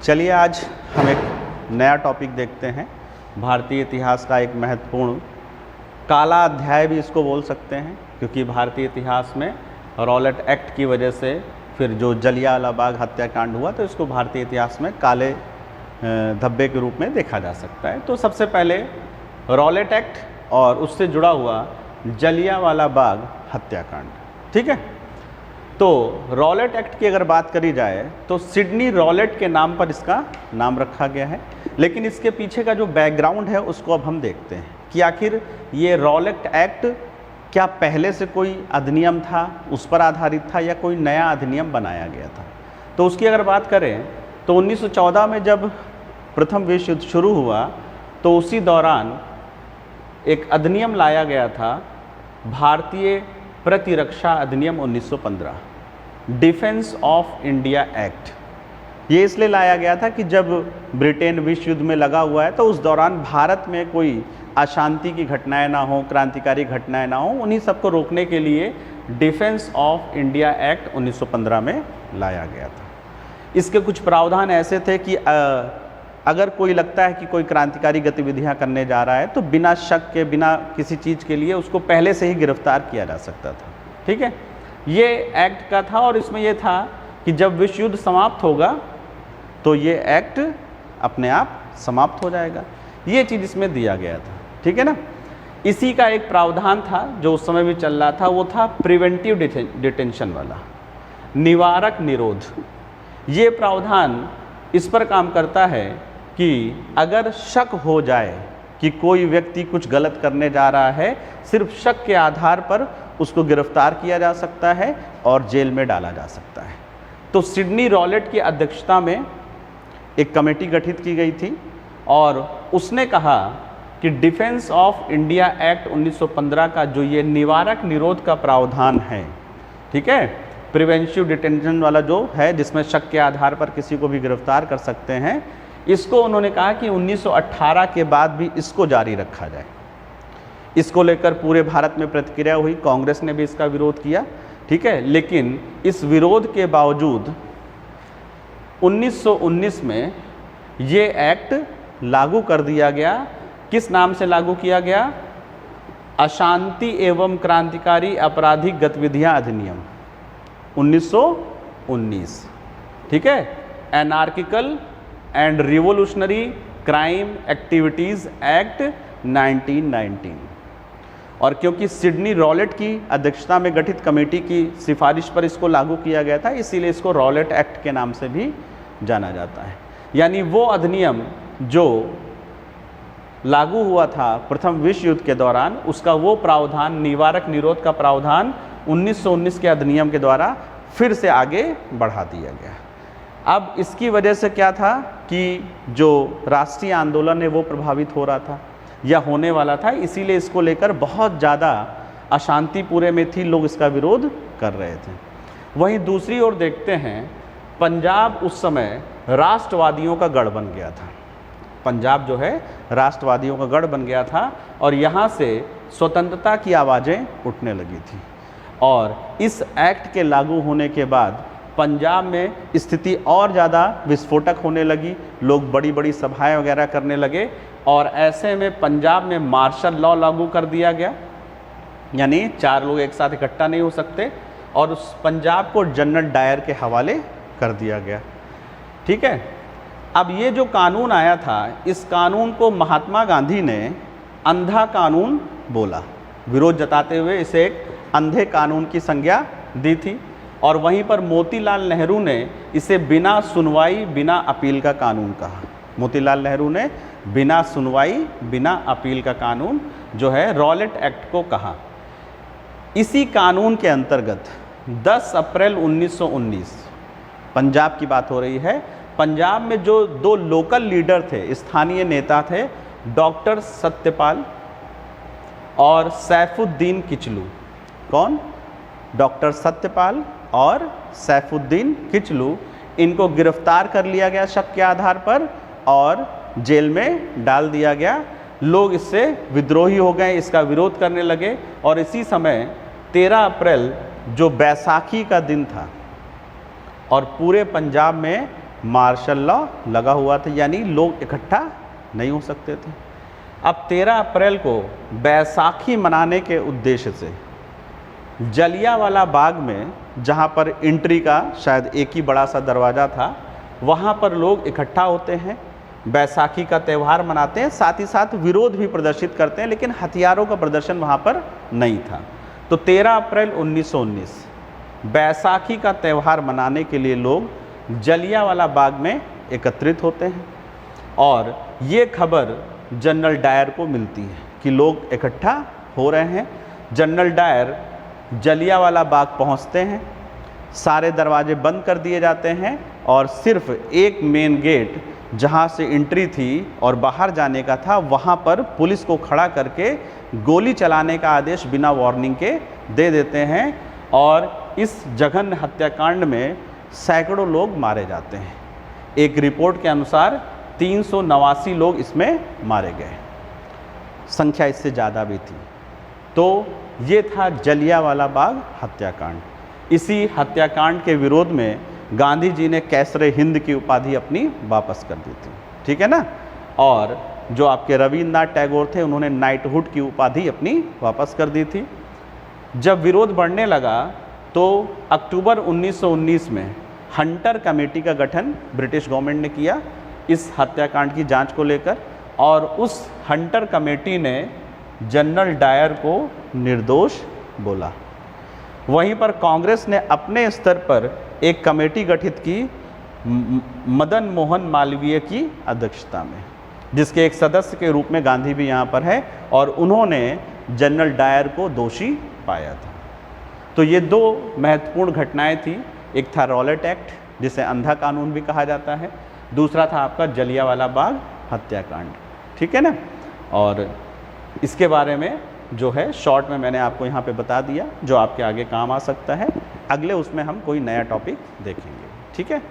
चलिए आज हम एक नया टॉपिक देखते हैं। भारतीय इतिहास का एक महत्वपूर्ण काला अध्याय भी इसको बोल सकते हैं, क्योंकि भारतीय इतिहास में रॉलेट एक्ट की वजह से फिर जो जलियांवाला बाग हत्याकांड हुआ, तो इसको भारतीय इतिहास में काले धब्बे के रूप में देखा जा सकता है। तो सबसे पहले रॉलेट एक्ट और उससे जुड़ा हुआ जलियांवाला बाग हत्याकांड, ठीक है। तो रॉलेट एक्ट की अगर बात करी जाए तो सिडनी रॉलेट के नाम पर इसका नाम रखा गया है, लेकिन इसके पीछे का जो बैकग्राउंड है उसको अब हम देखते हैं कि आखिर ये रॉलेट एक्ट क्या पहले से कोई अधिनियम था, उस पर आधारित था, या कोई नया अधिनियम बनाया गया था। तो उसकी अगर बात करें तो 1914 में जब प्रथम विश्व युद्ध शुरू हुआ तो उसी दौरान एक अधिनियम लाया गया था, भारतीय प्रतिरक्षा अधिनियम 1915, डिफेंस ऑफ इंडिया एक्ट। ये इसलिए लाया गया था कि जब ब्रिटेन विश्व युद्ध में लगा हुआ है तो उस दौरान भारत में कोई अशांति की घटनाएं ना हो, क्रांतिकारी घटनाएं ना हो, उन्हीं सबको रोकने के लिए डिफेंस ऑफ इंडिया एक्ट 1915 में लाया गया था। इसके कुछ प्रावधान ऐसे थे कि अगर कोई लगता है कि कोई क्रांतिकारी गतिविधियां करने जा रहा है तो बिना शक के, बिना किसी चीज़ के लिए उसको पहले से ही गिरफ्तार किया जा सकता था, ठीक है। ये एक्ट का था और इसमें यह था कि जब विश्व युद्ध समाप्त होगा तो ये एक्ट अपने आप समाप्त हो जाएगा। ये चीज़ इसमें दिया गया था, ठीक है ना। इसी का एक प्रावधान था जो उस समय भी चल रहा था, वो था प्रिवेंटिव डिटेंशन वाला, निवारक निरोध। ये प्रावधान इस पर काम करता है कि अगर शक हो जाए कि कोई व्यक्ति कुछ गलत करने जा रहा है, सिर्फ शक के आधार पर उसको गिरफ्तार किया जा सकता है और जेल में डाला जा सकता है। तो सिडनी रॉलेट की अध्यक्षता में एक कमेटी गठित की गई थी और उसने कहा कि डिफेंस ऑफ इंडिया एक्ट 1915 का जो ये निवारक निरोध का प्रावधान है, ठीक है, प्रिवेंटिव डिटेंशन वाला जो है जिसमें शक के आधार पर किसी को भी गिरफ्तार कर सकते हैं, इसको उन्होंने कहा कि 1918 के बाद भी इसको जारी रखा जाए। इसको लेकर पूरे भारत में प्रतिक्रिया हुई, कांग्रेस ने भी इसका विरोध किया, ठीक है। लेकिन इस विरोध के बावजूद 1919 में ये एक्ट लागू कर दिया गया। किस नाम से लागू किया गया? अशांति एवं क्रांतिकारी आपराधिक गतिविधियां अधिनियम 1919, ठीक है, anarchical and revolutionary crime activities act 1919। और क्योंकि सिडनी रॉलेट की अध्यक्षता में गठित कमेटी की सिफारिश पर इसको लागू किया गया था, इसीलिए इसको रॉलेट एक्ट के नाम से भी जाना जाता है। यानी वो अधिनियम जो लागू हुआ था प्रथम विश्व युद्ध के दौरान, उसका वो प्रावधान, निवारक निरोध का प्रावधान 1919 के अधिनियम के द्वारा फिर से आगे बढ़ा दिया गया। अब इसकी वजह से क्या था कि जो राष्ट्रीय आंदोलन है वो प्रभावित हो रहा था या होने वाला था, इसीलिए इसको लेकर बहुत ज़्यादा अशांति पूरे में थी, लोग इसका विरोध कर रहे थे। वहीं दूसरी ओर देखते हैं, पंजाब उस समय राष्ट्रवादियों का गढ़ बन गया था। पंजाब जो है राष्ट्रवादियों का गढ़ बन गया था और यहाँ से स्वतंत्रता की आवाज़ें उठने लगी थी। और इस एक्ट के लागू होने के बाद पंजाब में स्थिति और ज़्यादा विस्फोटक होने लगी, लोग बड़ी बड़ी सभाएं वगैरह करने लगे और ऐसे में पंजाब में मार्शल लॉ लागू कर दिया गया, यानी 4 लोग एक साथ इकट्ठा नहीं हो सकते, और उस पंजाब को जनरल डायर के हवाले कर दिया गया, ठीक है। अब ये जो कानून आया था, इस कानून को महात्मा गांधी ने अंधा कानून बोला, विरोध जताते हुए इसे एक अंधे कानून की संज्ञा दी थी। और वहीं पर मोतीलाल नेहरू ने इसे बिना सुनवाई बिना अपील का कानून कहा। मोतीलाल नेहरू ने बिना सुनवाई बिना अपील का कानून जो है रॉलेट एक्ट को कहा। इसी कानून के अंतर्गत 10 अप्रैल 1919, पंजाब की बात हो रही है, पंजाब में जो 2 लोकल लीडर थे, स्थानीय नेता थे, डॉक्टर सत्यपाल और सैफुद्दीन किचलू। कौन? डॉक्टर सत्यपाल और सैफुद्दीन किचलू, इनको गिरफ्तार कर लिया गया शक के आधार पर और जेल में डाल दिया गया। लोग इससे विद्रोही हो गए, इसका विरोध करने लगे और इसी समय 13 अप्रैल जो बैसाखी का दिन था और पूरे पंजाब में मार्शल लॉ लगा हुआ था, यानी लोग इकट्ठा नहीं हो सकते थे। अब 13 अप्रैल को बैसाखी मनाने के उद्देश्य से जलियांवाला बाग में, जहाँ पर एंट्री का शायद एक ही बड़ा सा दरवाज़ा था, वहाँ पर लोग इकट्ठा होते हैं, बैसाखी का त्यौहार मनाते हैं, साथ ही साथ विरोध भी प्रदर्शित करते हैं, लेकिन हथियारों का प्रदर्शन वहाँ पर नहीं था। तो 13 अप्रैल 1919 बैसाखी का त्यौहार मनाने के लिए लोग जलियांवाला बाग में एकत्रित होते हैं और ये खबर जनरल डायर को मिलती है कि लोग इकट्ठा हो रहे हैं। जनरल डायर जलियांवाला बाग पहुंचते हैं, सारे दरवाजे बंद कर दिए जाते हैं और सिर्फ एक मेन गेट जहां से एंट्री थी और बाहर जाने का था, वहां पर पुलिस को खड़ा करके गोली चलाने का आदेश बिना वार्निंग के दे देते हैं और इस जघन्य हत्याकांड में सैकड़ों लोग मारे जाते हैं। एक रिपोर्ट के अनुसार 389 लोग इसमें मारे गए, संख्या इससे ज़्यादा भी थी। तो ये था जलियांवाला बाग हत्याकांड। इसी हत्याकांड के विरोध में गांधी जी ने कैसरे हिंद की उपाधि अपनी वापस कर दी थी, ठीक है ना। और जो आपके रविन्द्रनाथ टैगोर थे, उन्होंने नाइटहुड की उपाधि अपनी वापस कर दी थी। जब विरोध बढ़ने लगा तो अक्टूबर 1919 में हंटर कमेटी का गठन ब्रिटिश गवर्नमेंट ने किया इस हत्याकांड की जांच को लेकर, और उस हंटर कमेटी ने जनरल डायर को निर्दोष बोला। वहीं पर कांग्रेस ने अपने स्तर पर एक कमेटी गठित की मदन मोहन मालवीय की अध्यक्षता में, जिसके एक सदस्य के रूप में गांधी भी यहाँ पर है, और उन्होंने जनरल डायर को दोषी पाया था। तो ये दो महत्वपूर्ण घटनाएं थी। एक था रॉलेट एक्ट, जिसे अंधा कानून भी कहा जाता है, दूसरा था आपका जलियांवाला बाग हत्याकांड, ठीक है ना। और इसके बारे में जो है शॉर्ट में मैंने आपको यहाँ पे बता दिया, जो आपके आगे काम आ सकता है। अगले उसमें हम कोई नया टॉपिक देखेंगे, ठीक है।